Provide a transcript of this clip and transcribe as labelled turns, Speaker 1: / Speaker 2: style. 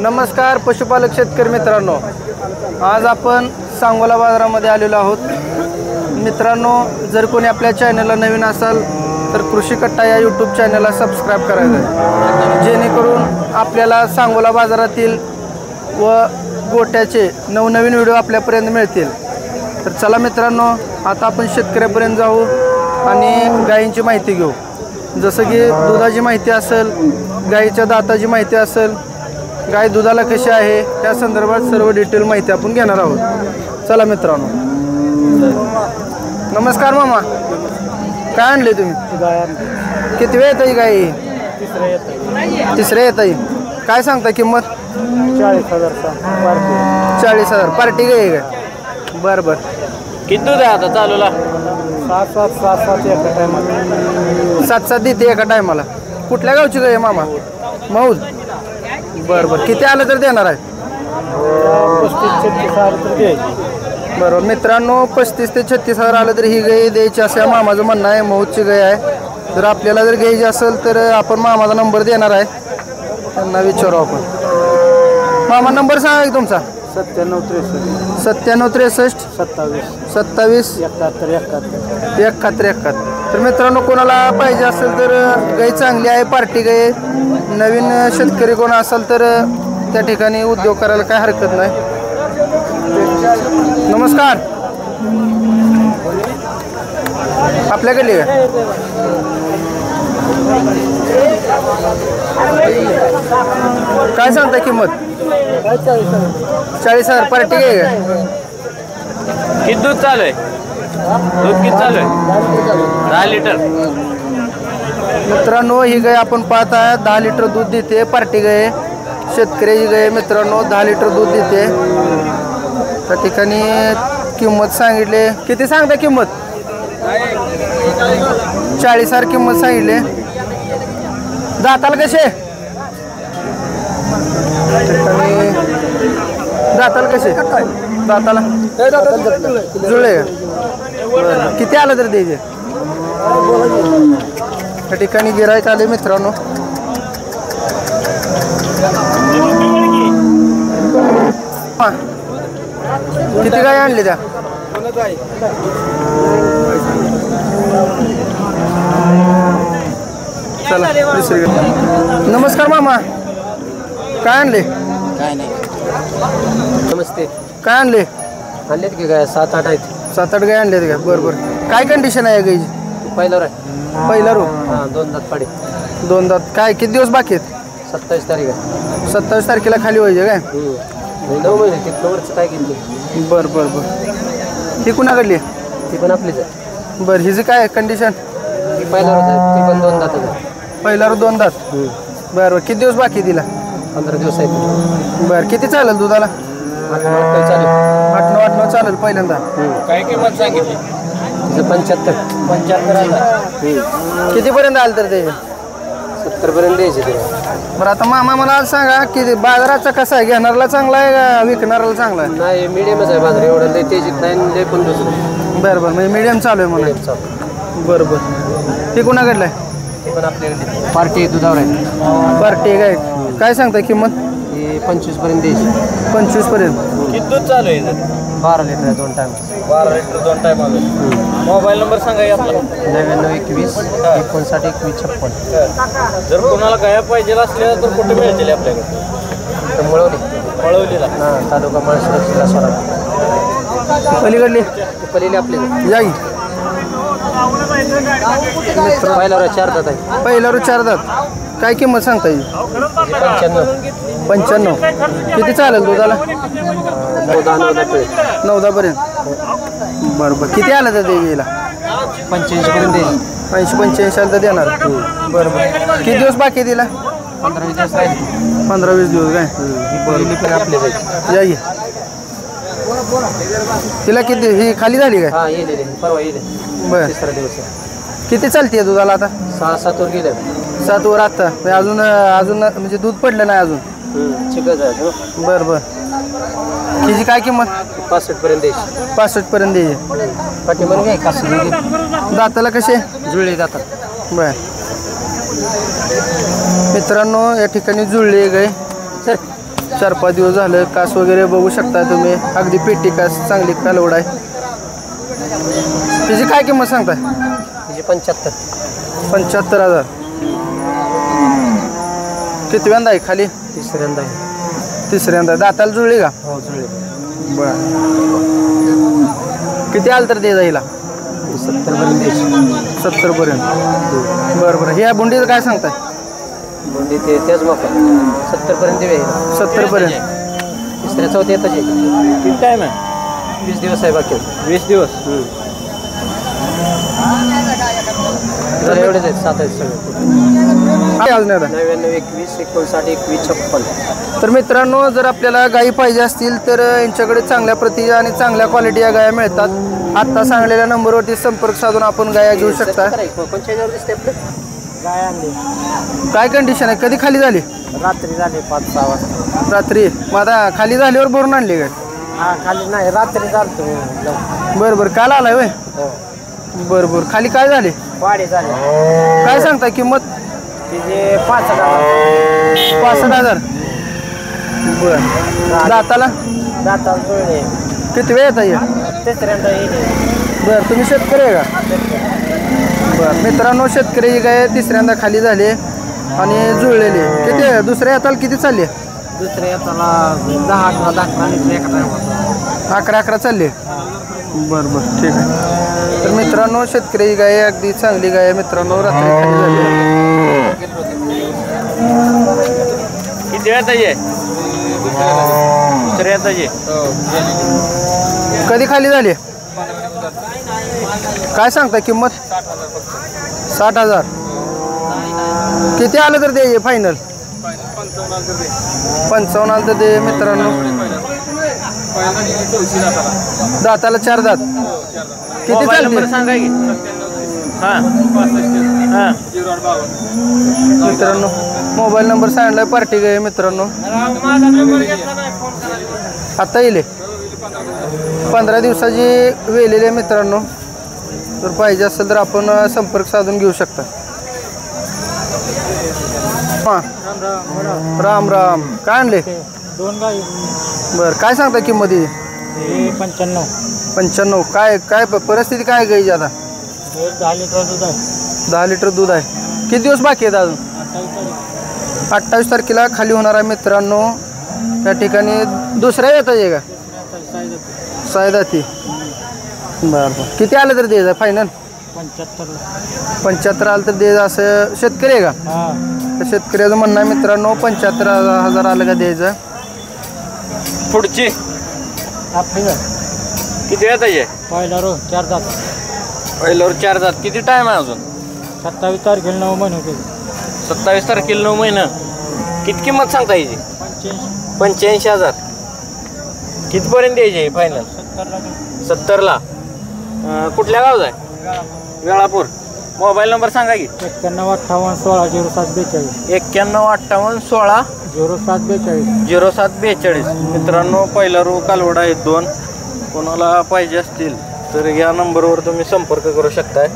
Speaker 1: नमस्कार पशुपालक शेतकरी मित्रांनो, आज आपण सांगोला बाजारामध्ये आलेलो आहोत। मित्रांनो, जर कोणी आपल्या चॅनलला नवीन असाल तर कृषी कट्टा या यूट्यूब चॅनलला सबस्क्राईब करायचं आहे, जेणेकरून आपल्याला सांगोला बाजारातील व गोट्याचे नवनवीन व्हिडिओ आपल्यापर्यंत मिळतील। तर चला मित्रांनो, आता आपण शेतकऱ्यापर्यंत जाऊ आणि गायींची माहिती घेऊ। जसं की दुधाची माहिती असेल, गायीच्या दाताची माहिती असेल, गाय दुधाला कशी आहे त्या संदर्भात सर्व डिटेल माहिती आपण घेणार आहोत। चला मित्रांनो, नमस्कार मामा, काय आणले तुम्ही? किती वेळ येत आहे गाय? तिसरे येत आहे। काय सांगता किंमत?
Speaker 2: 40,000
Speaker 1: 40,000 पार्टी गाय काय? बरं बरं।
Speaker 2: किती दूध आहे आता चालूला? 7 एका टायमाला
Speaker 1: 7 देते एका टायमाला। कुठल्या गावची गाय आहे मामा? मौज। बरं बरं, किती आलं तर देणार आहे?
Speaker 2: 35-36,000 तर द्यायची।
Speaker 1: बरोबर मित्रांनो, 35 ते 36,000 आलं तर ही गाय द्यायची असं मामाचं म्हणणं आहे। मौजची गाय आहे। जर आपल्याला जर घ्यायची असेल तर आपण मामाचा नंबर देणार आहे, त्यांना विचारू आपण। मामा नंबर सांगा की तुमचा?
Speaker 2: 97
Speaker 1: 63 27 71 तर मित्रांनो, कोणाला पाहिजे असेल तर गाय चांगली आहे, पार्टी गाय, नवीन शेतकरी कोण असेल तर त्या ठिकाणी उद्योग करायला काय हरकत नाही। नमस्कार, आपल्याकडे काय सांगता किंमत? 40,000 पार्टी गाय का?
Speaker 2: किती दूध चालू आहे? दूध किती चालू आहे? 10 लिटर।
Speaker 1: मित्रांनो, ही गाय आपण पाहत आहे 10 लिटर दूध देते, पार्टी गाय, शेतकऱ्याची गाय मित्रांनो, 10 लिटर दूध देते। त्या ठिकाणी किंमत सांगितले, किती सांगता किंमत? 40,000 किंमत सांगितले। दाताला कसे? दाताला कसे? दाताला जुळले का? बरं, किती आलं तर द्यायचे? त्या ठिकाणी गिराईक आले मित्रांनो। किती गाय आणली त्या? चला दुसरी गाय। नमस्कार मामा, काय आणले?
Speaker 2: काय नाही। नमस्ते।
Speaker 1: काय आणले?
Speaker 2: आणलेत की काय? 7-8 आहेत।
Speaker 1: 7-8 गाय आणलेत का? बरं बरं। काय कंडिशन आहे गायची?
Speaker 2: पहिल्यावर आहे।
Speaker 1: पहिला रो?
Speaker 2: हां, 2 दात पाडे।
Speaker 1: 2 दात। काय किती दिवस बाकी आहेत?
Speaker 2: 27 तारीख आहे।
Speaker 1: 27 तारखेला खाली व्हायचे काय?
Speaker 2: 9 महिने ते कवरचं काय केलं?
Speaker 1: बरं बरं बरं। ही कुणाकडली?
Speaker 2: ती पण आपलीच आहे।
Speaker 1: बरं, हिची काय कंडिशन?
Speaker 2: ती पहिल्यावरच आहे, ती पण 2 दात आहे।
Speaker 1: पहिला रो 2 दात। बरं बरं, किती दिवस बाकी तिला?
Speaker 2: 15 दिवस आहेत।
Speaker 1: बरं, किती चालेल दुधाला?
Speaker 2: 8 चालू
Speaker 1: 8-9 चालेल पहिल्यांदा।
Speaker 2: काय किंमत सांगितली? तिचं 75
Speaker 1: कितीपर्यंत आलं तर ते?
Speaker 2: 70 पर्यंत द्यायचे ते।
Speaker 1: बरं, आता मामा मला आज सांगा की बाजाराचा कसा आहे? घेणाराला चांगला आहे का विकणाराला चांगला आहे?
Speaker 2: नाही, मिडियमच आहे बाजार, एवढं लय तेजीत नाही लय पण दुसरं।
Speaker 1: बरं बरं, म्हणजे मीडियम चालू आहे म्हणा।
Speaker 2: चालू।
Speaker 1: बरं बरं, ते कुणाकडलं आहे?
Speaker 2: ते पण आपल्याकडे पार्टी दुधावर आहे।
Speaker 1: पार्टी काय? काय सांगता किंमत?
Speaker 2: ती 25 पर्यंत द्यायची।
Speaker 1: 25 पर्यंत।
Speaker 2: किती दूध चालू आहे? 12 लिटर आहे 2 टाइम। 12 लिटर 2 टाइम आले। मोबाईल नंबर सांगा आपला? 9921 59 21 56। जर कोणाला गाया पाहिजे असल्या तर कुठे मिळतील आपल्याकडे? मळवलीला। हां, तालुका माळशिरस, जिल्हा सोलापूर।
Speaker 1: पलीकडली?
Speaker 2: पलीकडे आपले
Speaker 1: जाई
Speaker 2: पहिल्यावर 4 दात आहे।
Speaker 1: पहिला रो 4 दात। काय किंमत सांगता येईल? 95। किती चालेल दुधाला? 9-10 पर्यंत। बरं बरं, किती आलं तर द्यायला?
Speaker 2: 85 पर्यंत द्यायची।
Speaker 1: 80-85 आलं तर देणार। बरं बरं, किती दिवस बाकी दिला?
Speaker 2: 15-20 दिवस राहिले।
Speaker 1: 15-20 दिवस काय?
Speaker 2: बरं, पण आपलेच आहे।
Speaker 1: जाई तिला किती? ही खाली झाली काय?
Speaker 2: हां, येईल परवा येईल।
Speaker 1: बरं,
Speaker 2: 3रा दिवस आहे।
Speaker 1: किती चालते दुधाला आता?
Speaker 2: 6-7 वर गेले।
Speaker 1: 7 वर आता म्हणजे अजून म्हणजे दूध पडलं नाही अजून?
Speaker 2: चिकट आहे।
Speaker 1: बरं बरं, हिची काय किंमत?
Speaker 2: 65 पर्यंत द्यायची।
Speaker 1: 65 पर्यंत द्यायची।
Speaker 2: पाठीमागे काय कासरी
Speaker 1: दाताला कसे?
Speaker 2: जुळले जातात।
Speaker 1: बर मित्रांनो, या ठिकाणी जुळले गाय 4-5 दिवस झालं. कास वगैरे बघू शकता तुम्ही, अगदी पेटी कास, चांगली कालवड आहे. त्याची काय किंमत सांगताय?
Speaker 2: तिचे 75.
Speaker 1: 75,000. कितव्यांदा आहे खाली?
Speaker 2: तिसऱ्यांदा आहे.
Speaker 1: तिसऱ्यांदा. दाताला जुळली का?
Speaker 2: हो जुळले.
Speaker 1: बरं. किती आलं तर दे जाईला? 70 पर्यंत. बरं बरं. ह्या बुंडीचं काय सांगताय?
Speaker 2: बुंडी ते तेच मग 70 पर्यंत देऊया.
Speaker 1: 70 पर्यंत.
Speaker 2: तिसऱ्या चौथ्या येतच आहे. किती टाईम आहे? 20 दिवस आहे बाकी. 20 दिवस. तर एवढेच आहेत, 7 आहेत सगळे. 99 21 59 21 56.
Speaker 1: तर मित्रांनो, जर आपल्याला गायी पाहिजे असतील तर यांच्याकडे चांगल्या प्रती आणि चांगल्या क्वालिटी या गाया मिळतात. आत्ता सांगलेल्या नंबरवरती संपर्क साधून आपण गाया घेऊ शकता.
Speaker 2: गाय आणली.
Speaker 1: काय कंडिशन आहे? कधी खाली झाली?
Speaker 2: रात्री झाली 5-6 वाजता.
Speaker 1: रात्री. मग आता खाली झाल्यावर भरून आणली काय?
Speaker 2: हा खाली नाही, रात्री चालतो.
Speaker 1: बरं बरं. काल आलाय होय? बरं बरं. खाली काय झाले?
Speaker 2: वाढी झाली.
Speaker 1: काय सांगता किंमत?
Speaker 2: तिचे 5,000.
Speaker 1: 65,000. बरं. दाताला?
Speaker 2: दाताला जुळले.
Speaker 1: किती वेळ येता येईल?
Speaker 2: तिसऱ्यांदा येईल.
Speaker 1: बरं. तुम्ही शेतकरी आहे का? बरं. मित्रांनो, शेतकरी ही गाय तिसऱ्यांदा खाली झाली आणि जुळलेली. किती दुसऱ्या हाताला किती चालली?
Speaker 2: दुसऱ्या येताना 10-11
Speaker 1: 11 चालली. बरं बरं. ठीक आहे. तर मित्रांनो, शेतकरी ही गाय अगदी चांगली गाय आहे मित्रांनो. रात्री खाली झाली.
Speaker 2: किती वेळात आहे? दुसऱ्या येत आहे.
Speaker 1: कधी खाली झाली? काय सांगता किंमत? 60,000. किती आलं तर दे फायनल? 55 आलं तर दे मित्रांनो. दाताला 4 दात. किती चालते?
Speaker 2: सांगा की.
Speaker 1: मित्रांनो, मोबाईल नंबर सांगितलाय पार्टी गाय मित्रांनो. आता येईल 15 दिवसाची वेलेली आहे मित्रांनो. जर पाहिजे असेल तर आपण संपर्क साधून घेऊ शकता. हां. राम राम. काय आणले?
Speaker 2: 2 गाई.
Speaker 1: बरं. काय सांगता किंमत?
Speaker 2: 95.
Speaker 1: 95. काय काय परिस्थिती काय गायची आता?
Speaker 2: 10 लिटर दूध आहे.
Speaker 1: 10 लिटर दूध आहे. किती दिवस बाकी आहेत अजून? 28 तारखेला खाली होणार आहे मित्रांनो. त्या ठिकाणी दुसऱ्या येत आहे का? सायदाती. बरं बरं. किती आलं तर द्यायचं फायनल? 75 आलं तर द्यायचं. असं शेतकरी आहे का? तर शेतकऱ्याचं म्हणणं आहे मित्रांनो, 75,000 आलं का द्यायचं.
Speaker 2: पुढची किती वेळात आहे? पहिल्यावर 4 दात. पहिल्यावर 4 दात. किती टाईम आहे अजून? 27 तारखेला 9 महिने होते. 27 तारखेला 9 महिने. किती किंमत सांगता यायची? 85,000. कितीपर्यंत द्यायची फायनल? 70ला. कुठल्या गावचा आहे? वेळापूर. मोबाईल नंबर सांगा की. 9158160742. 9158160742. 0742. मित्रांनो, पहिला रो कालवडा आहेत 2. कोणाला पाहिजे असतील तर या नंबरवर तुम्ही संपर्क करू शकताय.